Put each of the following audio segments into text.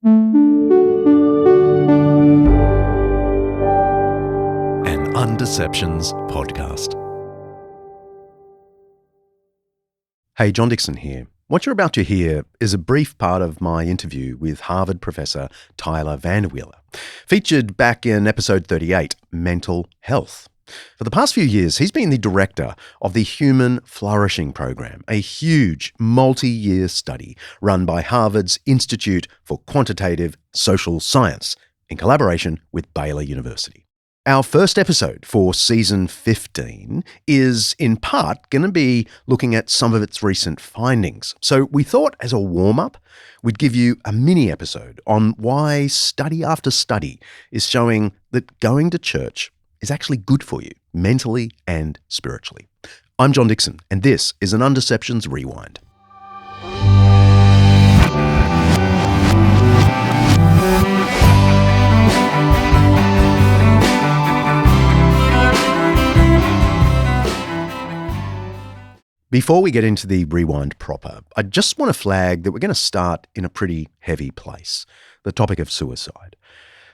An Undeceptions podcast. Hey, John Dixon here. What you're about to hear is a brief part of my interview with Harvard professor Tyler Vanderwiller, featured back in episode 38, Mental Health. For the past few years, he's been the director of the Human Flourishing Program, a huge multi-year study run by Harvard's Institute for Quantitative Social Science in collaboration with Baylor University. Our first episode for season 15 is in part going to be looking at some of its recent findings. So we thought as a warm-up, we'd give you a mini episode on why study after study is showing that going to church is actually good for you, mentally and spiritually. I'm John Dixon, and this is an Undeceptions Rewind. Before we get into the rewind proper, I just want to flag that we're going to start in a pretty heavy place, the topic of suicide.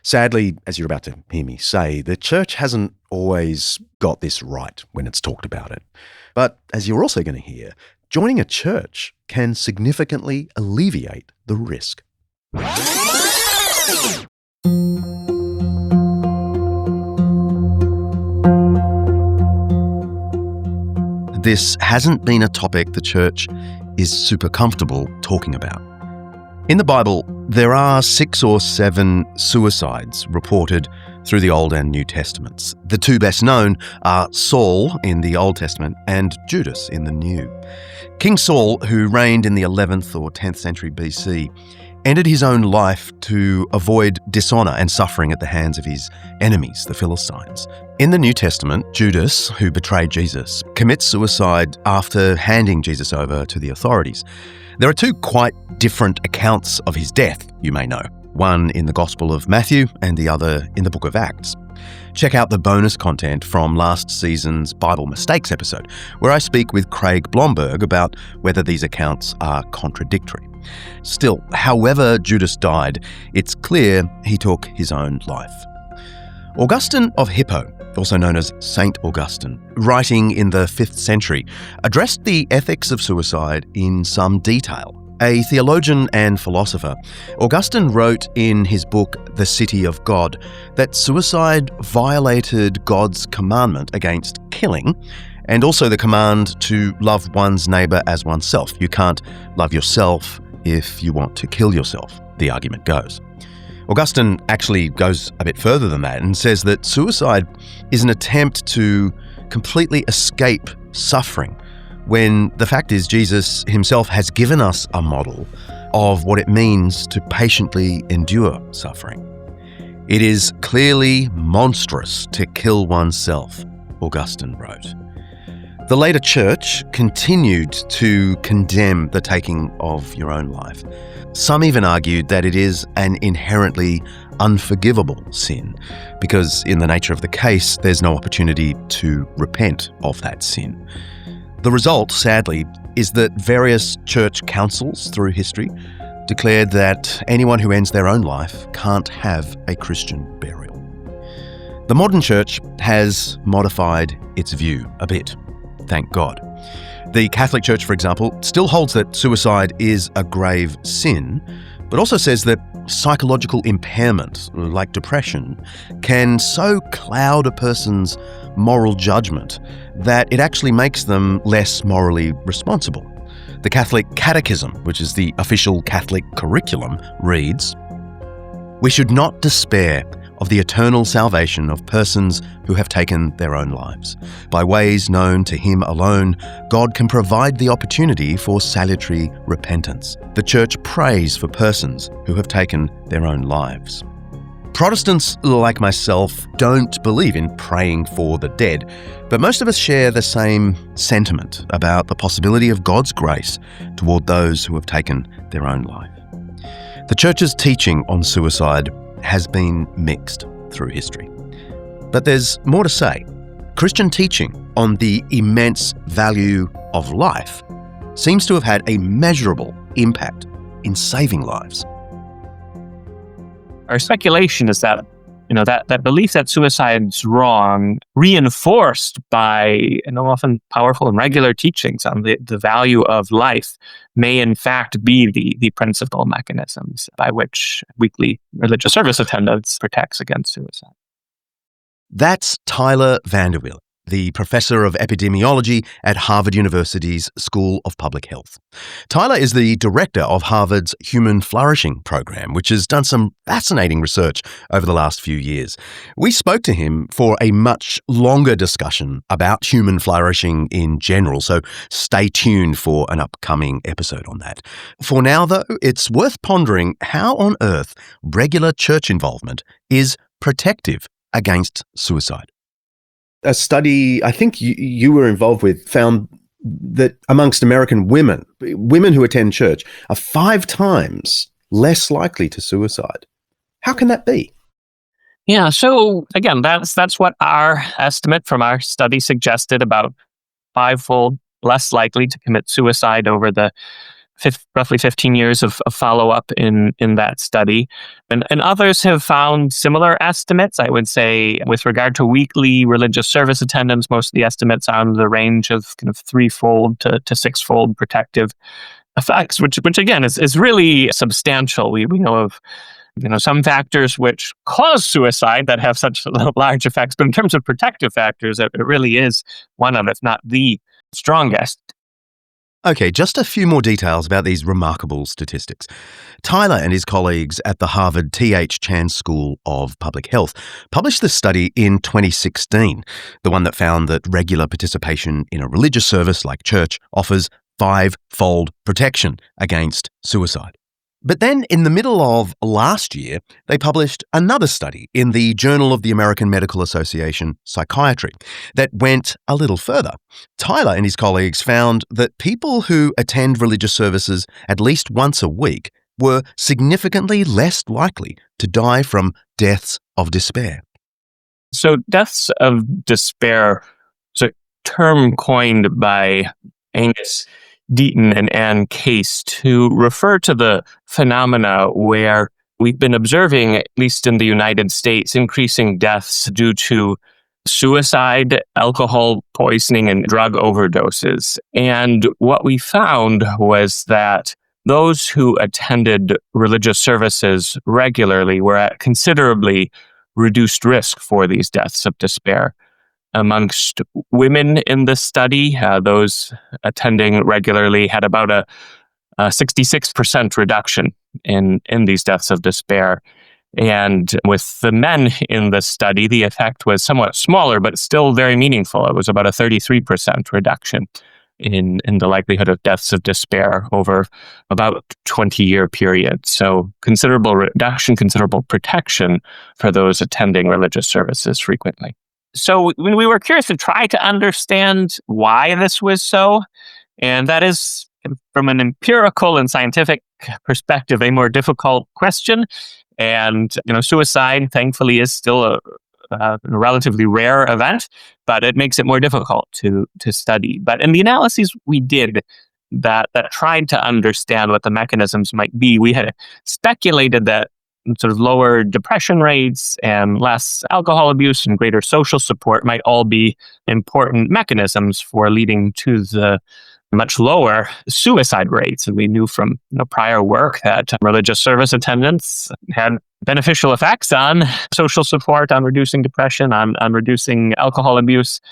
Sadly, as you're about to hear me say, the church hasn't always got this right when it's talked about it. But as you're also going to hear, joining a church can significantly alleviate the risk. This hasn't been a topic the church is super comfortable talking about. In the Bible, there are 6 or 7 suicides reported through the Old and New Testaments. The two best known are Saul in the Old Testament and Judas in the New. King Saul, who reigned in the 11th or 10th century BC, ended his own life to avoid dishonor and suffering at the hands of his enemies, the Philistines. In the New Testament, Judas, who betrayed Jesus, commits suicide after handing Jesus over to the authorities. There are 2 quite different accounts of his death, you may know, one in the Gospel of Matthew and the other in the book of Acts. Check out the bonus content from last season's Bible Mistakes episode, where I speak with Craig Blomberg about whether these accounts are contradictory. Still, however Judas died, it's clear he took his own life. Augustine of Hippo, also known as Saint Augustine, writing in the 5th century, addressed the ethics of suicide in some detail. A theologian and philosopher, Augustine wrote in his book The City of God that suicide violated God's commandment against killing and also the command to love one's neighbour as oneself. You can't love yourself if you want to kill yourself, the argument goes. Augustine actually goes a bit further than that and says that suicide is an attempt to completely escape suffering, when the fact is Jesus himself has given us a model of what it means to patiently endure suffering. It is clearly monstrous to kill oneself, Augustine wrote. The later church continued to condemn the taking of your own life. Some even argued that it is an inherently unforgivable sin, because in the nature of the case, there's no opportunity to repent of that sin. The result, sadly, is that various church councils through history declared that anyone who ends their own life can't have a Christian burial. The modern church has modified its view a bit, thank God. The Catholic Church, for example, still holds that suicide is a grave sin, but also says that psychological impairment, like depression, can so cloud a person's moral judgment that it actually makes them less morally responsible. The Catholic Catechism, which is the official Catholic curriculum, reads, "We should not despair of the eternal salvation of persons who have taken their own lives. By ways known to Him alone, God can provide the opportunity for salutary repentance. The Church prays for persons who have taken their own lives." Protestants, like myself, don't believe in praying for the dead, but most of us share the same sentiment about the possibility of God's grace toward those who have taken their own life. The Church's teaching on suicide has been mixed through history. But there's more to say. Christian teaching on the immense value of life seems to have had a measurable impact in saving lives. Our speculation is that that belief that suicide's wrong, reinforced by often powerful and regular teachings on the value of life, may in fact be the principal mechanisms by which weekly religious service attendance protects against suicide. That's Tyler Vanderwill, the professor of epidemiology at Harvard University's School of Public Health. Tyler is the director of Harvard's Human Flourishing program, which has done some fascinating research over the last few years. We spoke to him for a much longer discussion about human flourishing in general, so stay tuned for an upcoming episode on that. For now, though, it's worth pondering how on earth regular church involvement is protective against suicide. A study I think you were involved with found that amongst American women who attend church are 5 times less likely to suicide. How can that be? Yeah, so again, that's what our estimate from our study suggested, about 5-fold less likely to commit suicide over the roughly 15 years of follow-up in that study. And others have found similar estimates. I would say with regard to weekly religious service attendance, most of the estimates are in the range of kind of 3-fold to 6-fold protective effects, which again is really substantial. We know of some factors which cause suicide that have such large effects, but in terms of protective factors, it really is one of, if not the strongest. Okay, just a few more details about these remarkable statistics. Tyler and his colleagues at the Harvard T.H. Chan School of Public Health published this study in 2016, the one that found that regular participation in a religious service like church offers 5-fold protection against suicide. But then in the middle of last year, they published another study in the Journal of the American Medical Association Psychiatry that went a little further. Tyler and his colleagues found that people who attend religious services at least once a week were significantly less likely to die from deaths of despair. So deaths of despair is a term coined by Angus Deaton and Ann Case to refer to the phenomena where we've been observing, at least in the United States, increasing deaths due to suicide, alcohol poisoning, and drug overdoses. And what we found was that those who attended religious services regularly were at considerably reduced risk for these deaths of despair. Amongst women in this study, those attending regularly had about a 66% reduction in these deaths of despair. And with the men in the study, the effect was somewhat smaller, but still very meaningful. It was about a 33% reduction in the likelihood of deaths of despair over about a 20-year period. So considerable reduction, considerable protection for those attending religious services frequently. So we were curious to try to understand why this was so, and that is, from an empirical and scientific perspective, a more difficult question. And suicide, thankfully, is still a relatively rare event, but it makes it more difficult to study. But in the analyses we did that tried to understand what the mechanisms might be, we had speculated that sort of lower depression rates and less alcohol abuse and greater social support might all be important mechanisms for leading to the much lower suicide rates. And we knew from prior work that religious service attendance had beneficial effects on social support, on reducing depression, on reducing alcohol abuse.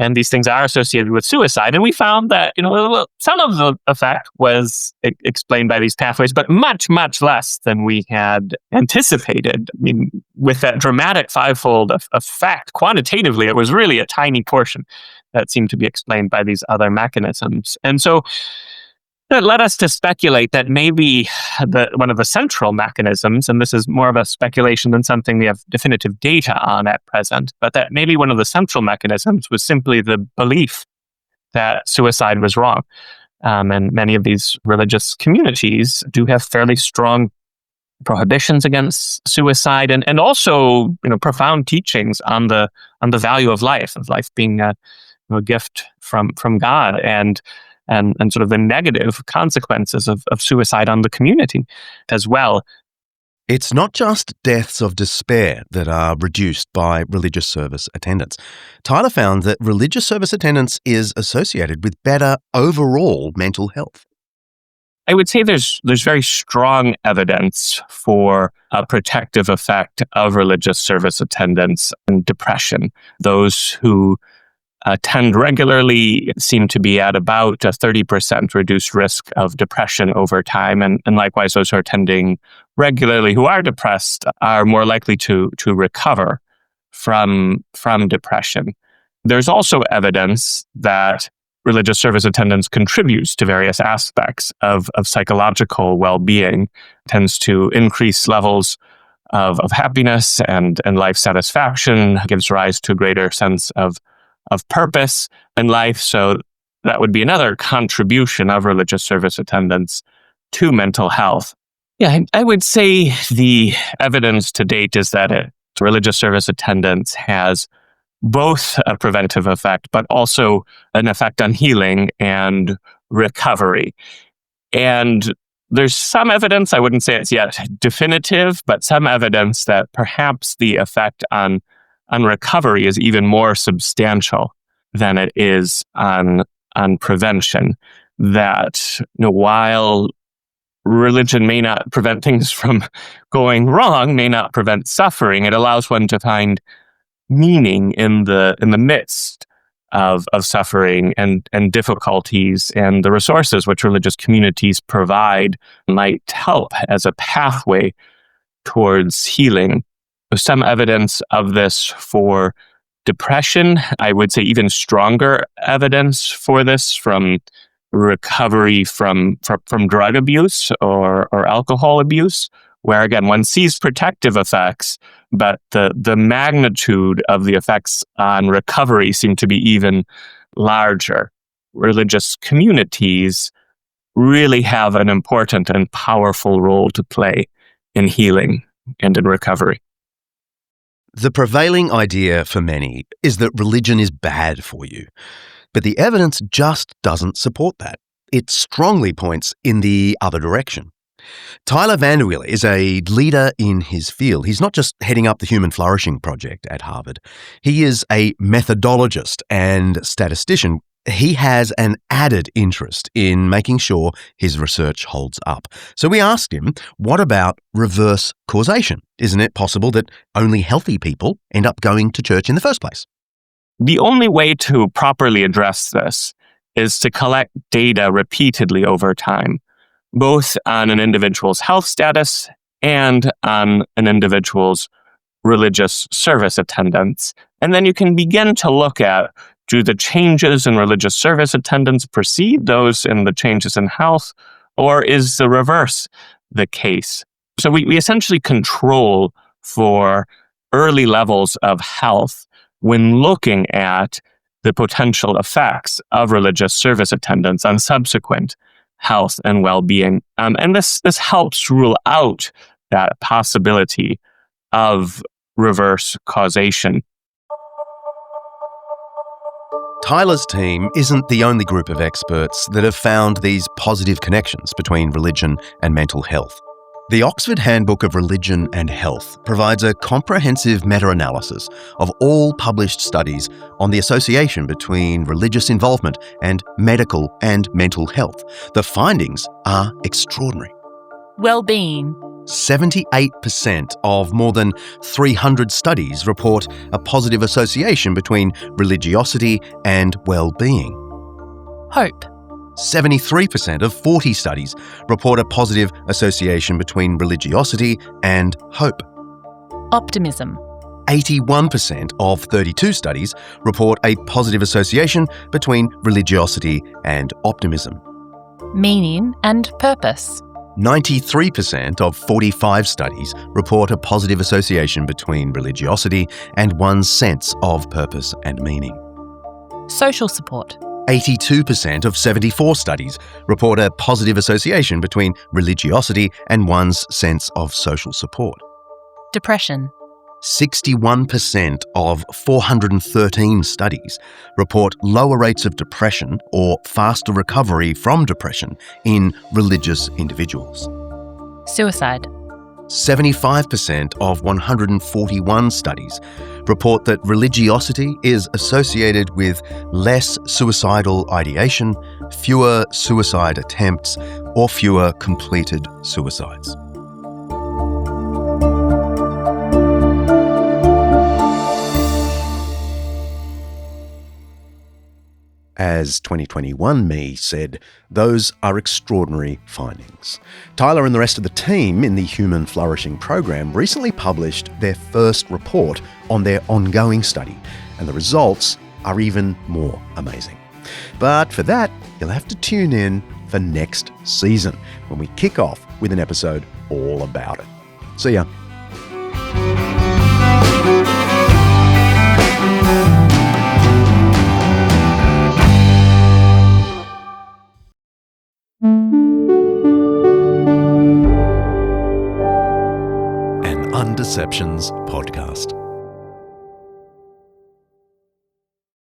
And these things are associated with suicide. And we found that, some of the effect was explained by these pathways, but much, much less than we had anticipated. I mean, with that dramatic 5-fold effect, quantitatively, it was really a tiny portion that seemed to be explained by these other mechanisms. And so that led us to speculate that maybe one of the central mechanisms, and this is more of a speculation than something we have definitive data on at present, but that maybe one of the central mechanisms was simply the belief that suicide was wrong. And many of these religious communities do have fairly strong prohibitions against suicide, and also profound teachings on the value of life being a gift from God, and sort of the negative consequences of suicide on the community as well. It's not just deaths of despair that are reduced by religious service attendance. Tyler found that religious service attendance is associated with better overall mental health. I would say there's very strong evidence for a protective effect of religious service attendance and depression. Those who attend regularly seem to be at about a 30% reduced risk of depression over time. And likewise, those who are attending regularly who are depressed are more likely to recover from depression. There's also evidence that religious service attendance contributes to various aspects of psychological well-being, tends to increase levels of happiness and life satisfaction, gives rise to a greater sense of purpose in life. So that would be another contribution of religious service attendance to mental health. Yeah, I would say the evidence to date is that religious service attendance has both a preventive effect, but also an effect on healing and recovery. And there's some evidence, I wouldn't say it's yet definitive, but some evidence that perhaps the effect on recovery is even more substantial than it is on prevention. That while religion may not prevent things from going wrong, may not prevent suffering, it allows one to find meaning in the midst of suffering and difficulties, and the resources which religious communities provide might help as a pathway towards healing. There's some evidence of this for depression. I would say even stronger evidence for this from recovery from drug abuse or alcohol abuse, where again one sees protective effects, but the magnitude of the effects on recovery seem to be even larger. Religious communities really have an important and powerful role to play in healing and in recovery. The prevailing idea for many is that religion is bad for you, but the evidence just doesn't support that. It strongly points in the other direction. Tyler Vanderwiel is a leader in his field. He's not just heading up the Human Flourishing Project at Harvard. He is a methodologist and statistician. He has an added interest in making sure his research holds up. So we asked him, what about reverse causation? Isn't it possible that only healthy people end up going to church in the first place? The only way to properly address this is to collect data repeatedly over time, both on an individual's health status and on an individual's religious service attendance. And then you can begin to look at, do the changes in religious service attendance precede those in the changes in health, or is the reverse the case? So we essentially control for early levels of health when looking at the potential effects of religious service attendance on subsequent health and well-being. And this helps rule out that possibility of reverse causation. Tyler's team isn't the only group of experts that have found these positive connections between religion and mental health. The Oxford Handbook of Religion and Health provides a comprehensive meta-analysis of all published studies on the association between religious involvement and medical and mental health. The findings are extraordinary. Wellbeing. 78% of more than 300 studies report a positive association between religiosity and well-being. Hope. 73% of 40 studies report a positive association between religiosity and hope. Optimism. 81% of 32 studies report a positive association between religiosity and optimism. Meaning and purpose. 93% of 45 studies report a positive association between religiosity and one's sense of purpose and meaning. Social support. 82% of 74 studies report a positive association between religiosity and one's sense of social support. Depression. 61% of 413 studies report lower rates of depression or faster recovery from depression in religious individuals. Suicide. 75% of 141 studies report that religiosity is associated with less suicidal ideation, fewer suicide attempts, or fewer completed suicides. As 2021 me said, those are extraordinary findings. Tyler and the rest of the team in the Human Flourishing program recently published their first report on their ongoing study, and the results are even more amazing. But for that, you'll have to tune in for next season, when we kick off with an episode all about it. See ya. Undeceptions podcast.